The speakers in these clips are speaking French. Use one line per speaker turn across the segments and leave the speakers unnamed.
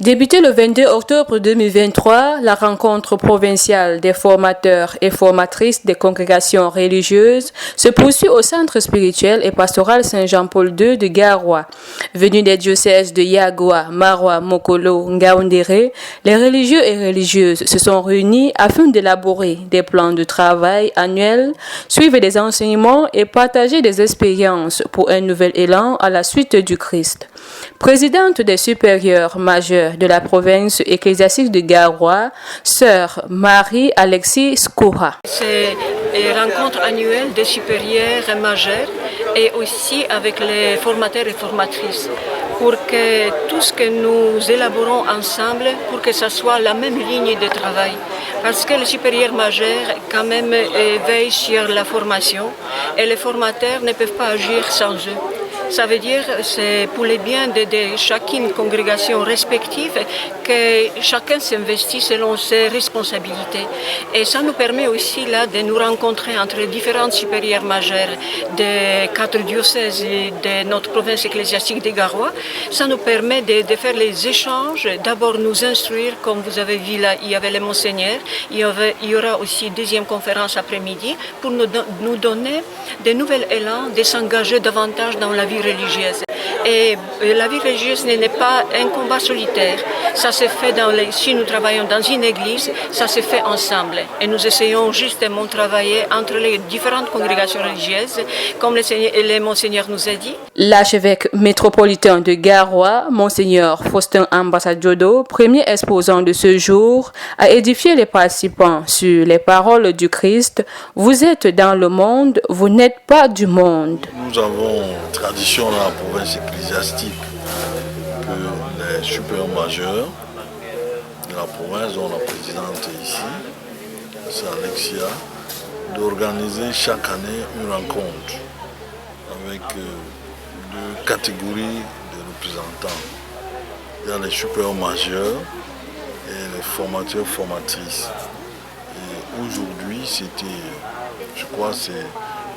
Débutée le 22 octobre 2023, la rencontre provinciale des formateurs et formatrices des congrégations religieuses se poursuit au centre spirituel et pastoral Saint-Jean-Paul II de Garoua. Venus des diocèses de Yagoua, Maroua, Mokolo, Ngaoundéré, les religieux et religieuses se sont réunis afin d'élaborer des plans de travail annuels, suivre des enseignements et partager des expériences pour un nouvel élan à la suite du Christ. Présidente des supérieurs majeurs de la province ecclésiastique de Garoua, sœur Marie-Alexis Skoura.
C'est une rencontre annuelle des supérieurs majeurs et aussi avec les formateurs et formatrices pour que tout ce que nous élaborons ensemble, pour que ça soit la même ligne de travail. Parce que les supérieurs majeurs quand même veillent sur la formation et les formateurs ne peuvent pas agir sans eux. Ça veut dire que c'est pour le bien de chacune congrégation respective que chacun s'investit selon ses responsabilités. Et ça nous permet aussi là de nous rencontrer entre différents supérieurs majeurs des 4 diocèses de notre province ecclésiastique de Garoua. Ça nous permet de faire les échanges, d'abord nous instruire, comme vous avez vu là, il y avait les monseigneurs, il y aura aussi une deuxième conférence après-midi pour nous donner de nouveaux élans, de s'engager davantage dans la vie religieuse. Et la vie religieuse n'est pas un combat solitaire. Ça se fait si nous travaillons dans une église, ça se fait ensemble. Et nous essayons justement de travailler entre les différentes congrégations religieuses, comme le Monseigneur nous a dit.
L'archevêque métropolitain de Garoua, Monseigneur Faustin Ambassadiodo, premier exposant de ce jour, a édifié les participants sur les paroles du Christ. Vous êtes dans le monde, vous n'êtes pas du monde.
Nous avons une tradition dans la province ecclésiastique que les supérieurs majeurs de la province, dont la présidente est ici, c'est Alexia, d'organiser chaque année une rencontre avec deux catégories de représentants. Il y a les supérieurs majeurs et les formateurs formatrices. Et aujourd'hui, c'était, je crois, c'est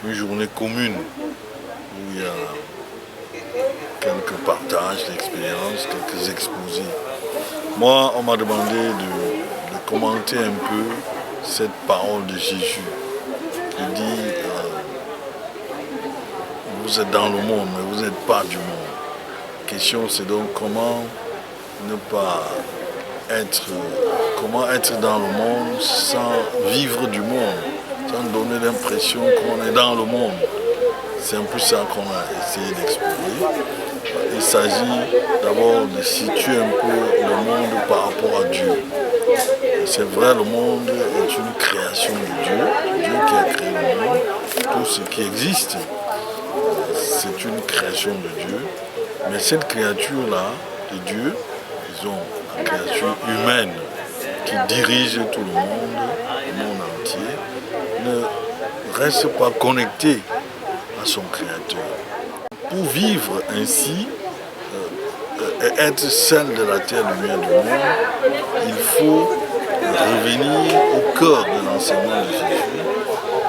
une journée commune où il y a quelques partages d'expériences, quelques exposés. Moi, on m'a demandé de commenter un peu cette parole de Jésus. Il dit, vous êtes dans le monde, mais vous n'êtes pas du monde. La question, c'est donc comment ne pas comment être dans le monde sans vivre du monde, sans donner l'impression qu'on est dans le monde. C'est un peu ça qu'on a essayé d'expliquer. Il s'agit d'abord de situer un peu le monde par rapport à Dieu. C'est vrai, le monde est une création de Dieu, Dieu qui a créé le monde. Tout ce qui existe, c'est une création de Dieu. Mais cette créature-là, de Dieu, disons, la créature humaine qui dirige tout le monde entier, ne reste pas connectée à son Créateur. Pour vivre ainsi, et être celle de la terre, lumière du monde, il faut revenir au cœur de l'enseignement de Jésus,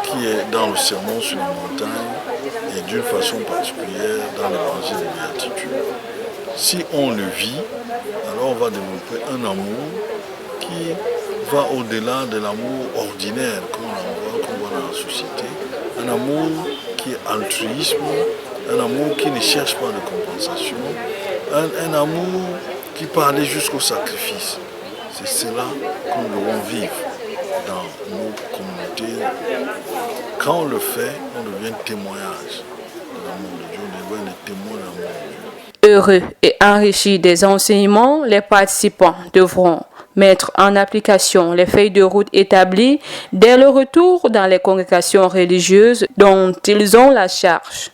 qui est dans le sermon sur la montagne et d'une façon particulière dans l'évangile de béatitude. Si on le vit, alors on va développer un amour qui va au-delà de l'amour ordinaire qu'on voit dans la société, un amour qui est altruisme, un amour qui ne cherche pas de compensation, un amour qui peut aller jusqu'au sacrifice. C'est cela que nous devons vivre dans nos communautés. Quand on le fait, on devient témoignage de l'amour de Dieu, on devient des témoins de l'amour de Dieu.
Heureux et enrichis des enseignements, les participants devront mettre en application les feuilles de route établies dès le retour dans les congrégations religieuses dont ils ont la charge.